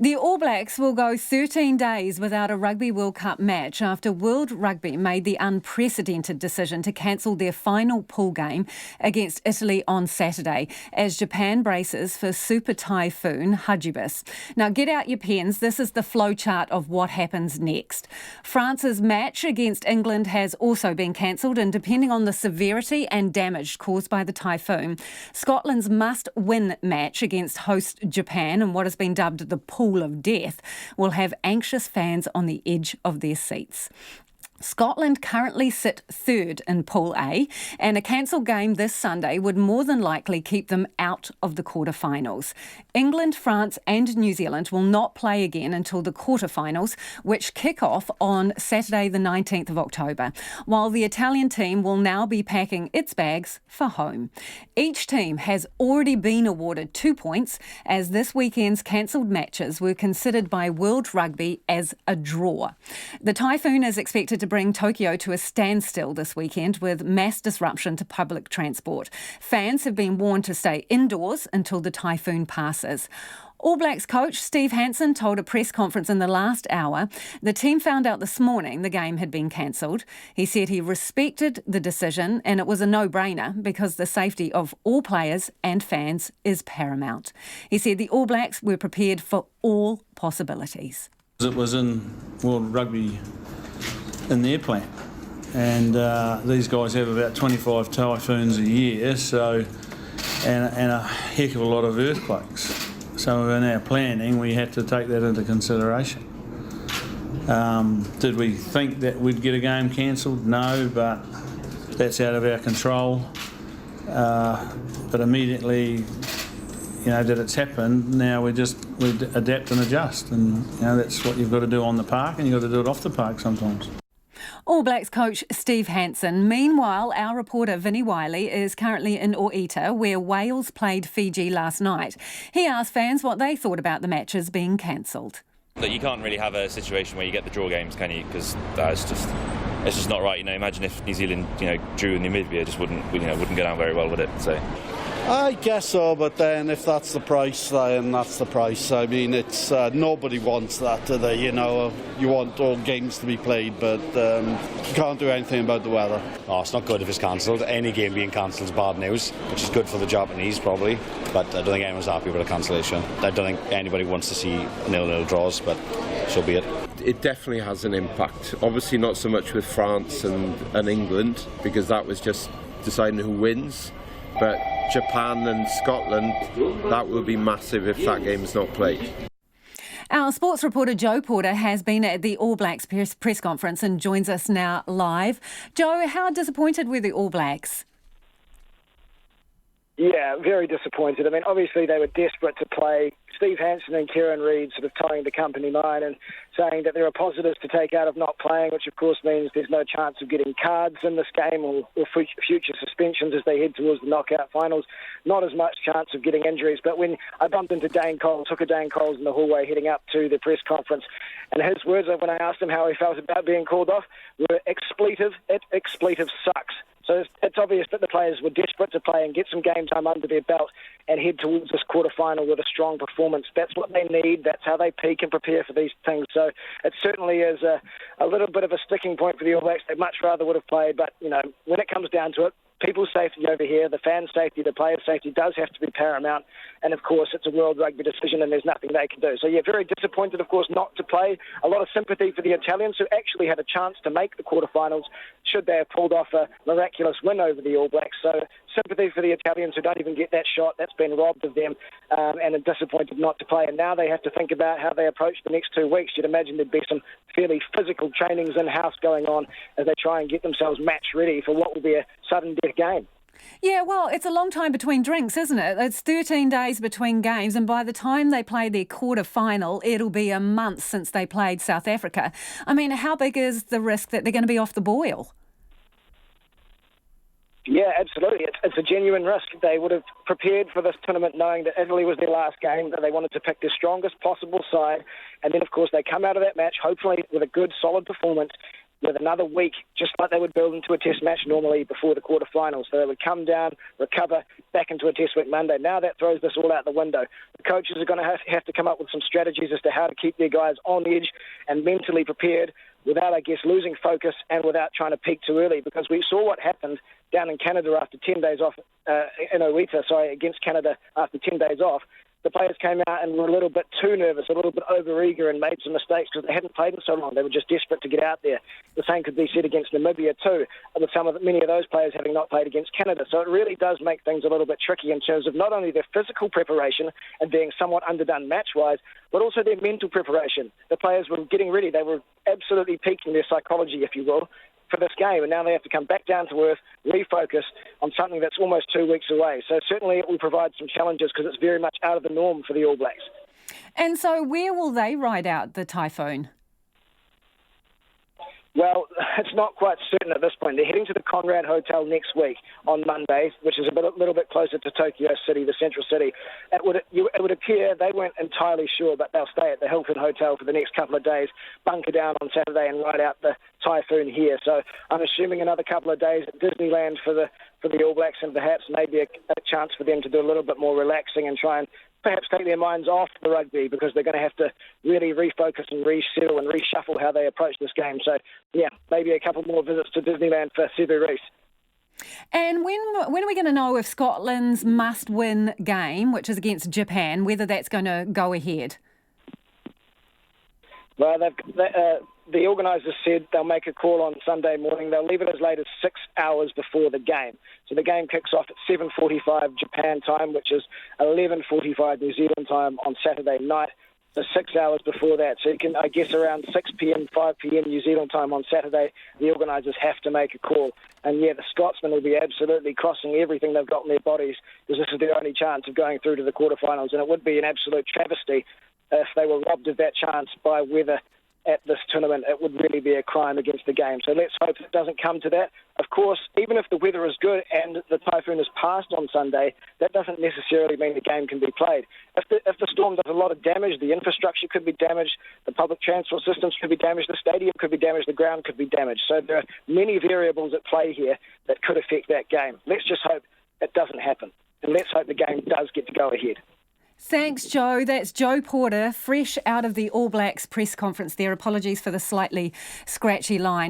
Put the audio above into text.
The All Blacks will go 13 days without a Rugby World Cup match after World Rugby made the unprecedented decision to cancel their final pool game against Italy on Saturday as Japan braces for super typhoon Hagibis. Now get out your pens, this is the flowchart of what happens next. France's match against England has also been cancelled, and depending on the severity and damage caused by the typhoon, Scotland's must-win match against host Japan and what has been dubbed the pool of death will have anxious fans on the edge of their seats. Scotland currently sit third in Pool A, and a cancelled game this Sunday would more than likely keep them out of the quarterfinals. England, France and New Zealand will not play again until the quarterfinals, which kick off on Saturday the 19th of October, while the Italian team will now be packing its bags for home. Each team has already been awarded 2 points, as this weekend's cancelled matches were considered by World Rugby as a draw. The typhoon is expected to bring Tokyo to a standstill this weekend with mass disruption to public transport. Fans have been warned to stay indoors until the typhoon passes. All Blacks coach Steve Hansen told a press conference in the last hour the team found out this morning the game had been cancelled. He said he respected the decision and it was a no-brainer because the safety of all players and fans is paramount. He said the All Blacks were prepared for all possibilities. It was in World Rugby in their plan, and these guys have about 25 typhoons a year, so and a heck of a lot of earthquakes. So in our planning, we had to take that into consideration. Did we think that we'd get a game cancelled? No, but that's out of our control. But immediately, that it's happened. Now we adapt and adjust, and that's what you've got to do on the park, and you've got to do it off the park sometimes. All Blacks coach Steve Hansen. Meanwhile, our reporter Vinnie Wiley is currently in Oita, where Wales played Fiji last night. He asked fans what they thought about the matches being cancelled. That you can't really have a situation where you get the draw games, can you? Because it's just not right. Imagine if New Zealand, drew in Namibia, just wouldn't go down very well with it. So. I guess so, but then if that's the price, then that's the price. I mean, it's nobody wants that, do they? You want all games to be played, but you can't do anything about the weather. Oh, it's not good if it's cancelled. Any game being cancelled is bad news, which is good for the Japanese probably, but I don't think anyone's happy with a cancellation. I don't think anybody wants to see 0-0 draws, but so be it. It definitely has an impact. Obviously not so much with France and England, because that was just deciding who wins. But Japan and Scotland, that will be massive if that game is not played. Our sports reporter Joe Porter has been at the All Blacks press conference and joins us now live. Joe, how disappointed were the All Blacks? Yeah, very disappointed. I mean, obviously they were desperate to play. Steve Hansen and Kieran Reid sort of towing the company line and saying that there are positives to take out of not playing, which of course means there's no chance of getting cards in this game or future suspensions as they head towards the knockout finals. Not as much chance of getting injuries. But when I bumped into Dane Coles, took a Dane Coles in the hallway heading up to the press conference, and his words when I asked him how he felt about being called off were expletive. Expletive sucks. So it's obvious that the players were desperate to play and get some game time under their belt and head towards this quarterfinal with a strong performance. That's what they need. That's how they peak and prepare for these things. So it certainly is a little bit of a sticking point for the All Blacks. They much rather would have played, but when it comes down to it, people's safety over here, the fans' safety, the players' safety does have to be paramount. And, of course, it's a World Rugby decision and there's nothing they can do. So, yeah, very disappointed, of course, not to play. A lot of sympathy for the Italians who actually had a chance to make the quarterfinals should they have pulled off a miraculous win over the All Blacks. So sympathy for the Italians who don't even get that shot. That's been robbed of them and are disappointed not to play. And now they have to think about how they approach the next 2 weeks. You'd imagine there'd be some fairly physical trainings in-house going on as they try and get themselves match ready for what will be a sudden death game. Yeah, well, it's a long time between drinks, isn't it? It's 13 days between games, and by the time they play their quarter-final, it'll be a month since they played South Africa. I mean, how big is the risk that they're going to be off the boil? Yeah, absolutely. It's a genuine risk. They would have prepared for this tournament knowing that Italy was their last game, that they wanted to pick their strongest possible side, and then, of course, they come out of that match, hopefully with a good, solid performance, with another week, just like they would build into a test match normally before the quarterfinals. So they would come down, recover, back into a test week Monday. Now that throws this all out the window. The coaches are going to have to come up with some strategies as to how to keep their guys on edge and mentally prepared without, I guess, losing focus and without trying to peak too early, because we saw what happened down in Canada after 10 days off, against Canada after 10 days off. The players came out and were a little bit too nervous, a little bit over-eager, and made some mistakes because they hadn't played in so long. They were just desperate to get out there. The same could be said against Namibia too, with many of those players having not played against Canada. So it really does make things a little bit tricky in terms of not only their physical preparation and being somewhat underdone match-wise, but also their mental preparation. The players were getting ready. They were absolutely peaking their psychology, if you will, for this game, and now they have to come back down to earth, refocus on something that's almost 2 weeks away. So certainly it will provide some challenges because it's very much out of the norm for the All Blacks. And so where will they ride out the typhoon? Well, it's not quite certain at this point. They're heading to the Conrad Hotel next week on Monday, which is a little bit closer to Tokyo City, the central city. It would appear they weren't entirely sure, but they'll stay at the Hilton Hotel for the next couple of days, bunker down on Saturday and ride out the typhoon here. So I'm assuming another couple of days at Disneyland for the All Blacks, and perhaps maybe a chance for them to do a little bit more relaxing and try and perhaps take their minds off the rugby, because they're going to have to really refocus and resettle and reshuffle how they approach this game. So, yeah, maybe a couple more visits to Disneyland for severity. And when are we going to know if Scotland's must-win game, which is against Japan, whether that's going to go ahead? Well, the organisers said they'll make a call on Sunday morning. They'll leave it as late as 6 hours before the game. So the game kicks off at 7:45 Japan time, which is 11:45 New Zealand time on Saturday night. So 6 hours before that. So you can, I guess, around 6 p.m, 5 p.m. New Zealand time on Saturday, the organisers have to make a call. And yeah, the Scotsmen will be absolutely crossing everything they've got in their bodies, because this is their only chance of going through to the quarterfinals. And it would be an absolute travesty if they were robbed of that chance by weather at this tournament. It would really be a crime against the game. So let's hope it doesn't come to that. Of course, even if the weather is good and the typhoon is passed on Sunday, that doesn't necessarily mean the game can be played. If the storm does a lot of damage, the infrastructure could be damaged, the public transport systems could be damaged, the stadium could be damaged, the ground could be damaged. So there are many variables at play here that could affect that game. Let's just hope it doesn't happen, and let's hope the game does get to go ahead. Thanks, Joe. That's Joe Porter, fresh out of the All Blacks press conference there. Apologies for the slightly scratchy line.